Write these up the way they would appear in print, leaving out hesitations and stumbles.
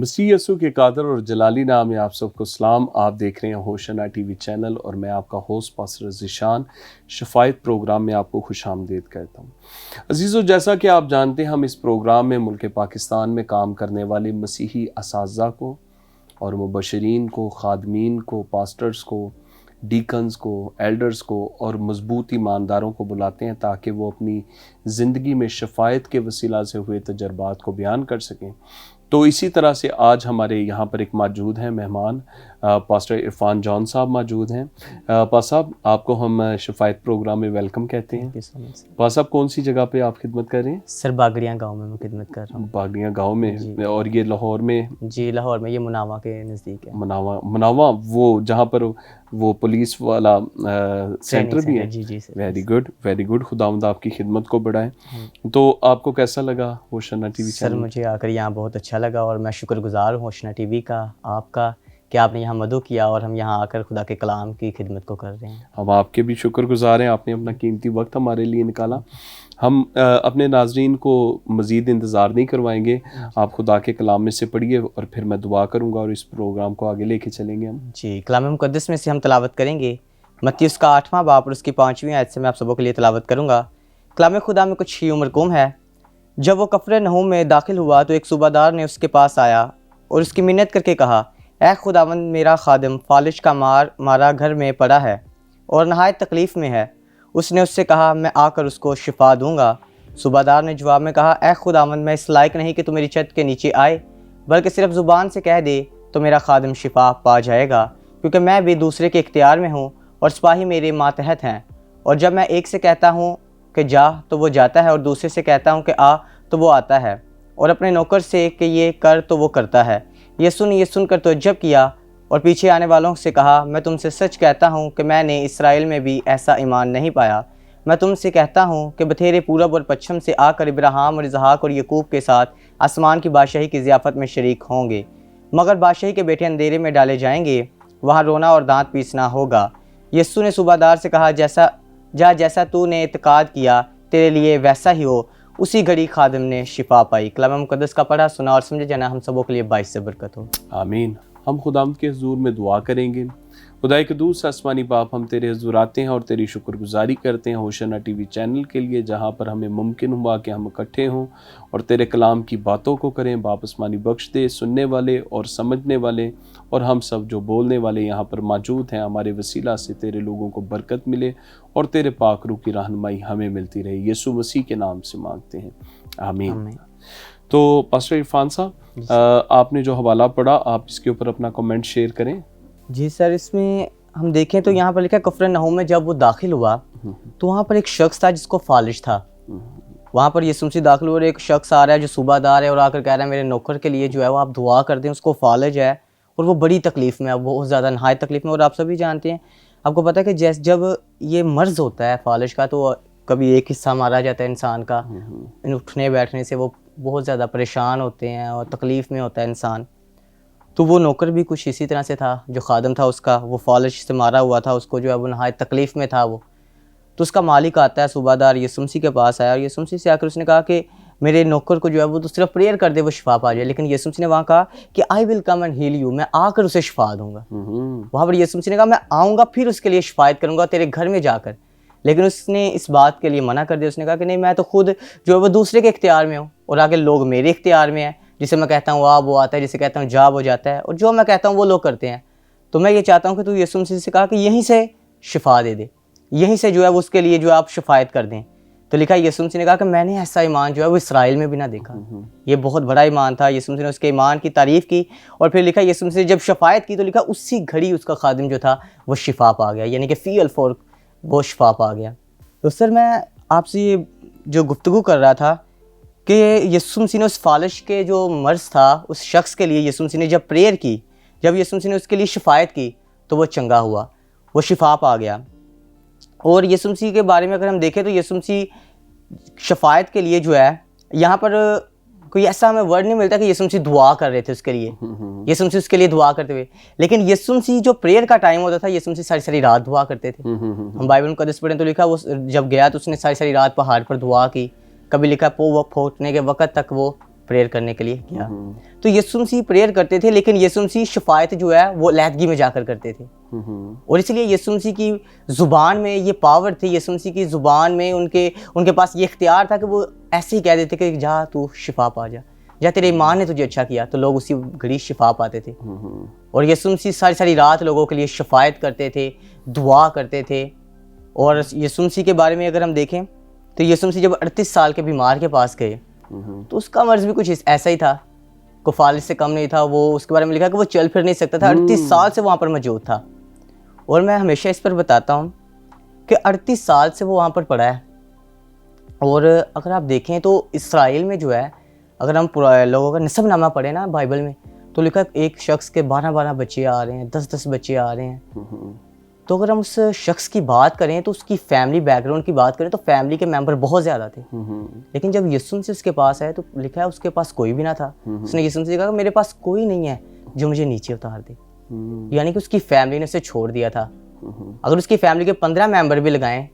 मसीह यसू के कादर और जलाली नाम में आप सबको सलाम। आप देख रहे हैं होशना टीवी चैनल और मैं आपका host pastor Zeeshan Shafayat programme में आपको खुशामदीद कहता हूँ। अजीज़ों, जैसा कि आप जानते हैं, हम इस प्रोग्राम में मुल्क पाकिस्तान में काम करने वाले मसीही असातिज़ा को और मुबशरीन को, खादमीन को, पास्टर्स को, डीकन्स को, एल्डर्स को और मजबूत ईमानदारों को बुलाते हैं ताकि वो अपनी ज़िंदगी में शफायत के वसीला से हुए तजर्बात को बयान कर सकें। तो इसी तरह से आज हमारे यहाँ पर एक मौजूद हैं मेहमान, पास्टर इरफान जॉन साहब मौजूद हैं। पास साहब, आपको हम शफायत प्रोग्राम में वेलकम कहते हैं। पास साहब, कौन सी जगह पे आप खिदमत कर रहे हैं? सर, बागड़ियाँ गांव में मैं खिदमत कर रहा हूँ। बागड़ियाँ गांव में, और ये लाहौर में? जी, लाहौर में, ये मुनावा के नज़दीक है। मुनावा वो जहाँ पर वो पुलिस वाला सेंटर भी है? जी जी सर। Very good. खुदावंद आपकी खिदमत को बढ़ाए। तो आपको कैसा लगा होशना टीवी सर? मुझे आकर यहाँ बहुत अच्छा लगा और मैं शुक्रगुजार हूँ होशना टीवी का, आपका, कि आपने यहाँ मदद किया और हम यहाँ आकर खुदा के कलाम की खिदमत को कर रहे हैं। हम आपके भी शुक्रगुजार हैं, आपने अपना कीमती वक्त हमारे लिए निकाला। हम अपने नाजरीन को मज़ीद इंतज़ार नहीं करवाएंगे, आप खुदा के कलाम में से पढ़िए और फिर मैं दुआ करूँगा और इस प्रोग्राम को आगे लेके चलेंगे हम। जी, कलाम मुक़द्दस में से हम तलावत करेंगे मत्ती उसका 8वां बाब और उसकी 5वीं आयत से मैं आप सबों के लिए तलावत करूँगा। कलाम खुदा में कुछ ही मरकूम है। जब वो कफरनहूम में दाखिल हुआ तो एक सूबादार ने उसके पास आया और उसकी मिन्नत करके कहा, ऐ खुदावंद, मेरा खादिम फालिश का मारा घर में पड़ा है और नहायत तकलीफ़ में है। उसने उससे कहा, मैं आकर उसको शिफा दूंगा। सूबादार ने जवाब में कहा, ऐ खुदावंद, मैं इस लायक नहीं कि तू मेरी छत के नीचे आए, बल्कि सिर्फ ज़ुबान से कह दे तो मेरा खादिम शिफा पा जाएगा, क्योंकि मैं भी दूसरे के इख्तियार में हूँ और सिपाही मेरे मातहत हैं। और जब मैं एक से कहता हूँ कि जा तो वो जाता है और दूसरे से कहता हूँ कि आ तो वो आता है, और अपने नौकर से कि ये कर तो वो करता है। ये सुनकर तो जब किया और पीछे आने वालों से कहा, मैं तुमसे सच कहता हूँ कि मैंने इसराइल में भी ऐसा ईमान नहीं पाया। मैं तुमसे कहता हूँ कि बथेरे पूरब और पश्चिम से आकर इब्राहिम और इसहाक और यकूब के साथ आसमान की बादशाही की ज़ियाफ़त में शरीक होंगे, मगर बादशाही के बेटे अंधेरे में डाले जाएंगे, वहाँ रोना और दांत पीसना होगा। यीशु ने सूबादार से कहा, जैसा तूने इत्काद किया तेरे लिए वैसा ही हो। उसी घड़ी खादिम ने शिफा पाई। कलाम मुक़द्दस का पढ़ा, सुना और समझे जाना हम सबों के लिए बाइस से बरकत हो। आमीन। हम खुदावंद के हुजूर में दुआ करेंगे। खुदाई के दूर से आसमानी बाप, हम तेरे हुजूर आते हैं और तेरी शुक्रगुजारी करते हैं होशना टीवी चैनल के लिए, जहाँ पर हमें मुमकिन हुआ कि हम इकट्ठे हों और तेरे कलाम की बातों को करें। बाप आसमानी बख्श दे, सुनने वाले और समझने वाले और हम सब जो बोलने वाले यहाँ पर मौजूद हैं, हमारे वसीला से तेरे लोगों को बरकत मिले और तेरे पाक रूह की रहनुमाई हमें मिलती रहे। यीशु मसीह के नाम से मांगते हैं, आमीन। तो पास्टर इरफान साहब, आपने जो हवाला पढ़ा, आप इसके ऊपर अपना कमेंट शेयर करें। जी सर, इसमें हम देखें तो यहाँ पर लिखा है, कफरनहूम में जब वो दाखिल हुआ तो वहाँ पर एक शख्स था जिसको फालिश था। वहाँ पर यीशु मसीह दाखिल हुआ और एक शख्स आ रहा है जो सूबादार है और आकर कह रहा है, मेरे नौकर के लिए जो है वो आप दुआ कर दें, उसको फालिज है और वो बड़ी तकलीफ़ में है, बहुत ज़्यादा नहायत तकलीफ़ में। और आप सभी जानते हैं, आपको पता है कि जब ये मर्ज़ होता है फालिश का, तो कभी एक हिस्सा मारा जाता है इंसान का, उठने बैठने से वो बहुत ज़्यादा परेशान होते हैं और तकलीफ़ में होता है इंसान। तो वो नौकर भी कुछ इसी तरह से था, जो खादम था उसका, वो फालिश से मारा हुआ था, उसको जो है वो नहायत तकलीफ़ में था वो। तो उसका मालिक आता है, सूबादार यीशु मसीह के पास आया और यीशु मसीह से आकर उसने कहा कि मेरे नौकर को जो है वो तो सिर्फ प्रेयर कर दे, वो शिफा पा जाए। लेकिन यीशु मसीह ने वहाँ कहा कि I will come and heal you, मैं आकर उसे शिफा दूंगा। वहाँ पर यीशु मसीह ने कहा, मैं आऊँगा फिर उसके लिए शिफायत करूँगा तेरे घर में जाकर। लेकिन उसने इस बात के लिए मना कर दिया। उसने कहा कि नहीं, मैं तो खुद जो है वो दूसरे के इख्तियार में हूँ और आगे लोग मेरे इख्तियार में हैं। जिसे मैं कहता हूँ आ वो आता है, जिसे कहता हूँ जा वो जाता है, और जो मैं कहता हूँ वो लोग करते हैं। तो मैं ये चाहता हूँ कि तू यीशु मसीह से कहा कि यहीं से शिफा दे दे, यहीं से जो है वो उसके लिए जो है आप शिफायत कर दें। तो लिखा है, यीशु मसीह ने कहा कि मैंने ऐसा ईमान जो है वो इसराइल में भी ना देखा। ये बहुत बड़ा ईमान था। यीशु मसीह ने उसके ईमान की तारीफ़ की और फिर लिखा यीशु मसीह ने जब शिफायत की तो लिखा उसी घड़ी उसका खादिम जो था वो शिफा पा गया, यानी कि फील फॉर वो शिफा पा गया। तो सर, मैं आपसे ये जो गुफ्तगू कर रहा था कि यीशु मसीह ने उस फालिश के जो मर्ज़ था उस शख्स के लिए यीशु मसीह ने जब प्रेयर की, जब यीशु मसीह ने उसके लिए शिफायत की तो वो चंगा हुआ, वो शिफा पा गया। और यीशु मसीह के बारे में अगर हम देखें तो यीशु मसीह शफायत के लिए जो है, यहाँ पर कोई ऐसा हमें वर्ड नहीं मिलता कि यीशु मसीह दुआ कर रहे थे उसके लिए, यीशु मसीह उसके लिए दुआ करते हुए। लेकिन यीशु मसीह जो प्रेयर का टाइम होता था, यीशु मसीह सारी सारी रात दुआ करते थे। हम बाइबल मुक़द्दस पढ़ें तो लिखा वो जब गया तो उसने सारी सारी रात पहाड़ पर दुआ की। कभी लिखा वो फूटने के वक्त तक वो प्रेयर करने के लिए गया। तो यीशु मसीह प्रेयर करते थे, लेकिन यीशु मसीह शफायत जो है वो अलहदगी में जाकर करते थे। और इसलिए यीशु मसीह की ज़ुबान में ये पावर थी, यीशु मसीह की ज़ुबान में उनके पास ये इख्तियार था कि वो ऐसे ही कह देते कि जा तू शिफा पा जा, या तेरे ईमान ने तुझे अच्छा किया, तो लोग उसी घड़ी शिफा पाते थे। और यीशु मसीह सारी सारी रात लोगों के लिए शफायत करते थे, दुआ करते थे। और यीशु मसीह के बारे में अगर हम देखें तो यीशु मसीह जब 38 साल के बीमार के पास गए तो उसका मर्ज भी कुछ ऐसा ही था, को फालिज से कम नहीं था। वो उसके बारे में लिखा कि वो चल फिर नहीं सकता था, 38 साल से वहाँ पर मौजूद था। और मैं हमेशा इस पर बताता हूँ कि 38 साल से वो वहाँ पर पड़ा है। और अगर आप देखें तो इसराइल में जो है, अगर हम लोगों का नसबनामा पढ़े ना बाइबल में, तो लिखा एक शख्स के 12-12 बच्चे आ रहे हैं, 10-10 बच्चे आ रहे हैं। तो अगर हम उस शख्स की बात करें तो उसकी फैमिली बैकग्राउंड की बात करें तो फैमिली के मेंबर बहुत ज़्यादा थे। लेकिन जब यीशु मसीह उसके पास आए तो लिखा है उसके पास कोई भी ना था। उसने यीशु मसीह से कहा मेरे पास कोई नहीं है जो मुझे नीचे उतार दे, यानी कि उसकी फैमिली ने उसे छोड़ दिया था। अगर उसकी फैमिली के 15 मेंबर भी लगाएं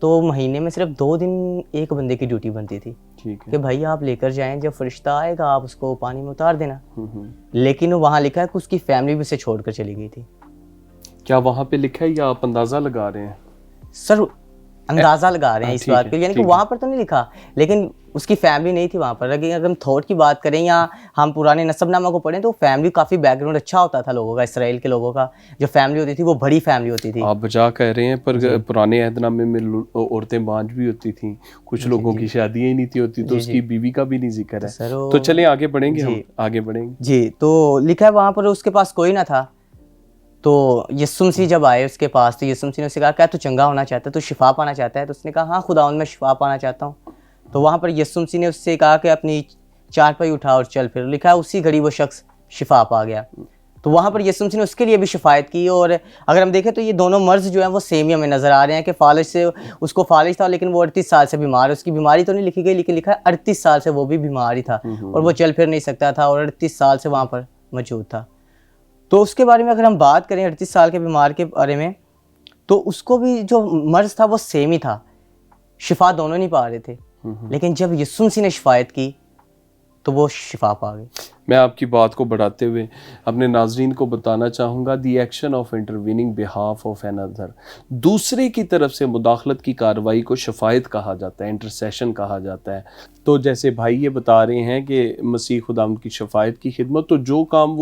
तो महीने में सिर्फ 2 दिन एक बंदे की ड्यूटी बनती थी कि भाई आप लेकर जाएं, जब फरिश्ता आएगा आप उसको पानी में उतार देना। लेकिन वहाँ लिखा है कि उसकी फैमिली भी उसे छोड़कर चली गई थी। क्या वहाँ पे लिखा है या आप अंदाजा लगा रहे हैं? सर अंदाजा लगा रहे हैं इस बात पे, यानी कि वहाँ पर तो नहीं लिखा, लेकिन उसकी फैमिली नहीं थी वहाँ पर। अगर हम थॉट की बात करें या हम पुराने नसबनामा को पढ़ें तो फैमिली काफ़ी बैकग्राउंड अच्छा होता था लोगों का। इसराइल के लोगों का जो फैमिली होती थी वो बड़ी फैमिली होती थी। आप बचा कह रहे हैं, पर पुराने अहदनामे में औरतें बांझ भी होती थी, कुछ लोगों की शादियाँ ही नहीं थी होती, तो उसकी बीवी का भी नहीं जिक्र है। तो चलें आगे बढ़ेंगे, हम आगे बढ़ेंगे जी। तो लिखा है वहाँ पर उसके पास कोई ना था। तो यीशु मसीह जब आए उसके पास तो यीशु मसीह ने उससे कहा क्या तू चंगा होना चाहता है, तू शिफा पाना चाहता है? तो उसने कहा हाँ खुदावंद मैं शिफा पाना चाहता हूँ। तो वहाँ पर यीशु मसीह ने उससे कहा कि अपनी चारपाई उठा और चल फिर। लिखा है उसी घड़ी वो शख्स शिफा पा गया। तो वहाँ पर यीशु मसीह ने उसके लिए भी शिफायत की। और अगर हम देखें तो ये दोनों मर्ज जो हैं वो सेम ही हमें नज़र आ रहे हैं कि फालिज से उसको फालिज था, लेकिन वो 38 साल से बीमार है। उसकी बीमारी तो नहीं लिखी गई, लेकिन लिखा है 38 साल से वो भी बीमार ही था और वो चल फिर नहीं सकता था और 38 साल से वहाँ पर मौजूद था। तो उसके बारे में अगर हम बात करें 38 साल के बीमार के बारे में, तो उसको भी जो मर्ज था वो सेम ही था, शिफा दोनों नहीं पा रहे थे। लेकिन जब यीशु मसीह ने शिफायत की तो वो शिफा पा गए। मैं आपकी बात को बढ़ाते हुए अपने नाजरीन को बताना चाहूँगा, the action of intervening behalf of another, दूसरे की तरफ से मुदाखलत की कार्रवाई को शफायत कहा जाता है, इंटरसेशन कहा जाता है। तो जैसे भाई ये बता रहे हैं कि मसीह खुदावंद की शफायत की खिदमत, तो जो काम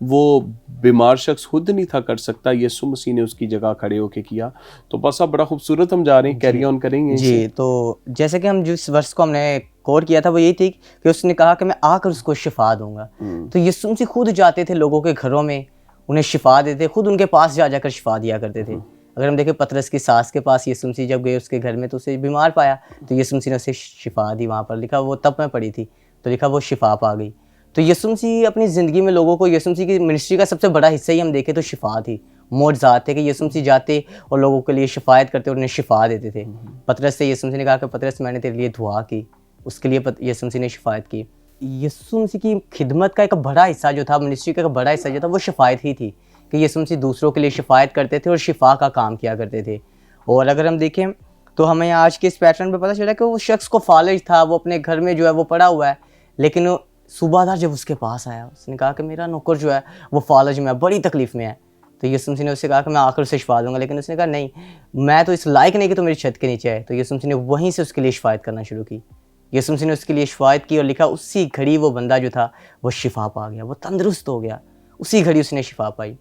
वो बीमार शख्स खुद नहीं था कर सकता, यीशु मसीह ने उसकी जगह खड़े होकर किया। तो बस अब बड़ा खूबसूरत हम जा रहे हैं, कैरी ऑन करेंगे जी। तो जैसे कि हम जिस वर्ष को हमने कोर किया था वो यही थी कि उसने कहा कि मैं आकर उसको शिफा दूंगा। तो यीशु मसीह खुद जाते थे लोगों के घरों में, उन्हें शिफा देते, खुद उनके पास जाकर शिफा दिया करते थे। अगर हम देखें पतरस की सास के पास यीशु मसीह जब गए उसके घर में तो उसे बीमार पाया, तो यीशु मसीह ने उसे शिफा दी। वहाँ पर लिखा वो तब मैं पढ़ी थी तो लिखा वो शिफा पा गई। तो यीशु मसीह अपनी ज़िंदगी में लोगों को, यीशु मसीह की मिनिस्ट्री का सबसे बड़ा हिस्सा ही हम देखें तो शिफा थी, मोज़ात थे कि यीशु मसीह जाते और लोगों के लिए शिफायत करते और उन्हें शिफा देते थे। पतरस से यीशु मसीह ने कहा कि पतरस मैंने तेरे लिए दुआ की, उसके लिए यीशु मसीह ने शिफायत की। यीशु मसीह की खिदमत का एक बड़ा हिस्सा जो था, मिनिस्ट्री का एक बड़ा हिस्सा जो था वो शिफायत ही थी कि यीशु मसीह दूसरों के लिए शिफायत करते थे और शिफा का काम किया करते थे। और अगर हम देखें तो हमें आज के इस पैटर्न पे पता चला कि वो शख्स को फालिज था, वो अपने घर में जो है वो पड़ा हुआ है, लेकिन सूबादार जब उसके पास आया उसने कहा कि मेरा नौकर जो है वो फालिज में है, बड़ी तकलीफ़ में है। तो यीशु मसीह ने उससे कहा कि मैं आकर उसे शिफा दूंगा, लेकिन उसने कहा नहीं, मैं तो इस लायक नहीं कि तो मेरी छत के नीचे आए। तो यीशु मसीह ने वहीं से उसके लिए शिफायत करना शुरू की। यीशु मसीह ने उसके लिए शिफायत की और लिखा उसी घड़ी वो बंदा जो था वो शिफा पा गया, वो तंदुरुस्त हो गया, उसी घड़ी उसने शिफा पाई।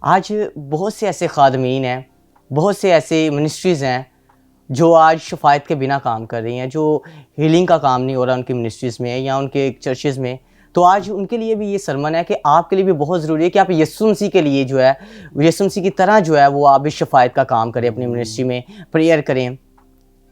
आज बहुत से ऐसे खादमीन हैं, बहुत से ऐसे मिनिस्ट्रीज़ हैं जो आज शफायत के बिना काम कर रही हैं, जो हीलिंग का काम नहीं हो रहा उनकी मिनिस्ट्रीज़ में या उनके चर्चेज़ में। तो आज उनके लिए भी ये सरमन है कि आपके लिए भी बहुत ज़रूरी है कि आप यीशु मसीह के लिए जो है, यीशु मसीह की तरह जो है वो आप भी शफायत का काम करें, अपनी मिनिस्ट्री में प्रेयर करें।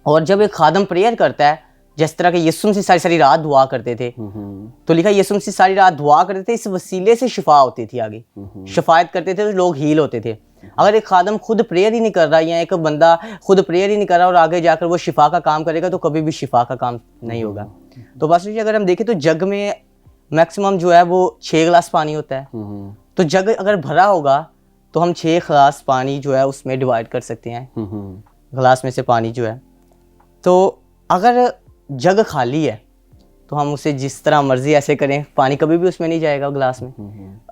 और जब एक खादम प्रेयर करता है, जिस तरह के यीशु मसीह सारी सारी रात दुआ करते थे, तो लिखा यीशु मसीह सारी रात दुआ करते थे, इस वसीले से शिफा होती थी, आगे शफायत करते थे तो लोग हील होते थे। अगर एक खादम खुद प्रेयर ही नहीं कर रहा या एक बंदा खुद प्रेयर ही नहीं कर रहा और आगे जाकर वो शिफा का काम करेगा तो कभी भी शिफा का काम नहीं होगा। तो बस अगर हम देखें तो जग में मैक्सिमम जो है वो 6 गिलास पानी होता है, तो जग अगर भरा होगा तो हम 6 गिलास पानी जो है उसमें डिवाइड कर सकते हैं, गिलास में से पानी जो है। तो अगर जग खाली है तो हम उसे जिस तरह मर्जी ऐसे करें, पानी कभी भी उसमें नहीं जाएगा ग्लास में।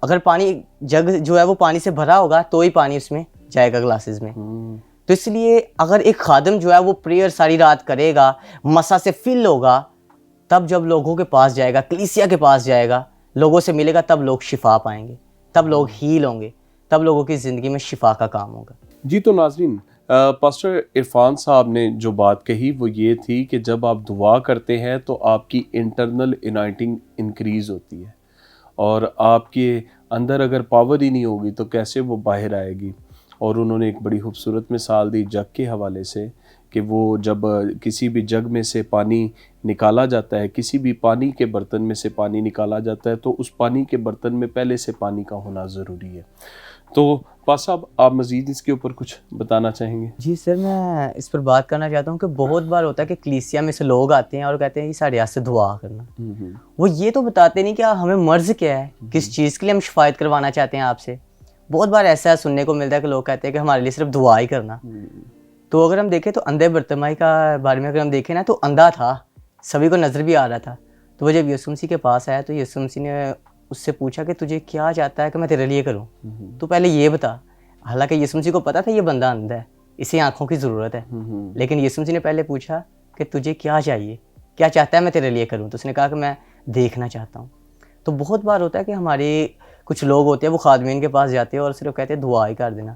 अगर पानी जग जो है वो पानी से भरा होगा तो ही पानी उसमें जाएगा ग्लासेस में। तो इसलिए अगर एक खादिम जो है वो प्रेयर सारी रात करेगा, मसा से फिल होगा, तब जब लोगों के पास जाएगा, कलीसिया के पास जाएगा, लोगों से मिलेगा, तब लोग शिफा पाएंगे, तब लोग हील होंगे, तब लोगों की ज़िंदगी में शिफा का काम होगा। जी, तो नाज़रीन, पास्टर इरफान साहब ने जो बात कही वो ये थी कि जब आप दुआ करते हैं तो आपकी इंटरनल इनाइटिंग इंक्रीज़ होती है, और आपके अंदर अगर पावर ही नहीं होगी तो कैसे वो बाहर आएगी। और उन्होंने एक बड़ी खूबसूरत मिसाल दी जग के हवाले से कि वो जब किसी भी जग में से पानी निकाला जाता है, किसी भी पानी के बर्तन में से पानी निकाला जाता है, तो उस पानी के बर्तन में पहले से पानी का होना ज़रूरी है। तो पास साहब, आप मज़ीद इसके ऊपर कुछ बताना चाहेंगे? जी सर, मैं इस पर बात करना चाहता हूँ कि बहुत बार होता है कि कलीसिया में से लोग आते हैं और कहते हैं कि साढ़े आज से दुआ करना। वो ये तो बताते नहीं कि हमें मर्ज़ क्या है, किस चीज़ के लिए हम शिफायत करवाना चाहते हैं आपसे। बहुत बार ऐसा सुनने को मिलता है कि लोग कहते हैं कि हमारे लिए सिर्फ दुआ ही करना। तो अगर हम देखें तो अंधे बर्तिमाई का बारे में अगर हम देखें ना, तो अंधा था, सभी को नज़र भी आ रहा था। तो वो जब यीशु मसीह के पास आया तो यीशु मसीह ने उससे पूछा कि तुझे क्या चाहता है कि मैं तेरे लिए करूं, तो पहले ये बता। हालांकि यीशु मसीह को पता था ये बंदा अंधा है, इसे आंखों की ज़रूरत है, लेकिन यीशु मसीह ने पहले पूछा कि तुझे क्या चाहिए, क्या चाहता है मैं तेरे लिए करूं। तो उसने कहा कि मैं देखना चाहता हूँ। तो बहुत बार होता है कि हमारे कुछ लोग होते हैं वो खादमीन के पास जाते हैं और सिर्फ कहते हैं दुआ ही कर देना।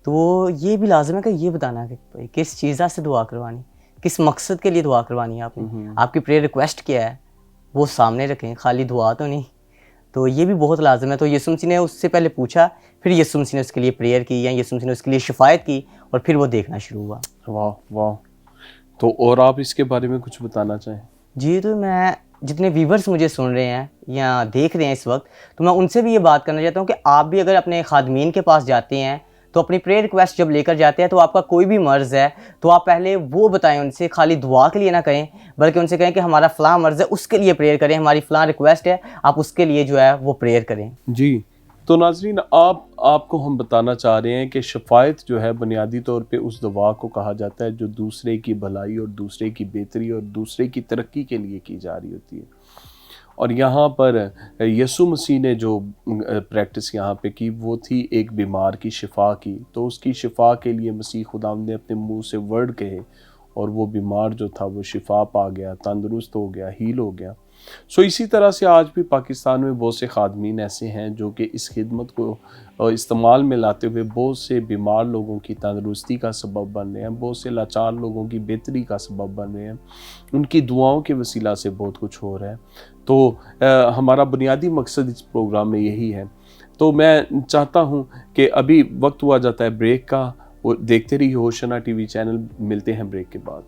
तो ये भी लाजम है कि ये बताना कि भाई किस चीज़ से दुआ करवानी, किस मकसद के लिए दुआ करवानी है आपने, आपकी प्रेयर रिक्वेस्ट क्या है, वो सामने रखें, खाली दुआ तो नहीं। तो ये भी बहुत लाजम है। तो यीशु मसीह ने उससे पहले पूछा, फिर यीशु मसीह ने उसके लिए प्रेयर की, या यीशु मसीह ने उसके लिए शिफायत की, और फिर वो देखना शुरू हुआ। वाह वाह। तो और आप इसके बारे में कुछ बताना चाहें? जी, तो मैं जितने व्यूवर्स मुझे सुन रहे हैं या देख रहे हैं इस वक्त, तो मैं उनसे भी ये बात करना चाहता हूँ कि आप भी अगर अपने खादमीन के पास जाते हैं तो अपनी प्रेयर रिक्वेस्ट जब लेकर जाते हैं, तो आपका कोई भी मर्ज़ है तो आप पहले वो बताएं उनसे, खाली दुआ के लिए ना कहें, बल्कि उनसे कहें कि हमारा फ़लाँ मर्ज़ है उसके लिए प्रेयर करें, हमारी फ़लाँ रिक्वेस्ट है आप उसके लिए जो है वो प्रेयर करें। जी, तो नाज़रीन, आपको हम बताना चाह रहे हैं कि शफ़ायत जो है बुनियादी तौर पे उस दुआ को कहा जाता है जो दूसरे की भलाई और दूसरे की बेहतरी और दूसरे की तरक्की के लिए की जा रही होती है। और यहाँ पर यीशु मसीह ने जो प्रैक्टिस यहाँ पे की वो थी एक बीमार की शिफा की। तो उसकी शिफा के लिए मसीह खुदाम ने अपने मुंह से वर्ड कहे और वो बीमार जो था वो शिफा पा गया, तंदुरुस्त हो गया, हील हो गया। सो इसी तरह से आज भी पाकिस्तान में बहुत से खादमीन ऐसे हैं जो कि इस खिदमत को इस्तेमाल में लाते हुए बहुत से बीमार लोगों की तंदुरुस्ती का सबब बन रहे हैं, बहुत से लाचार लोगों की बेहतरी का सबब बन रहे हैं। उनकी दुआओं के वसीला से बहुत कुछ हो रहा है। तो हमारा बुनियादी मकसद इस प्रोग्राम में यही है। तो मैं चाहता हूँ कि अभी वक्त हुआ जाता है ब्रेक का, वो देखते रहिए होशना टीवी चैनल। मिलते हैं ब्रेक के बाद।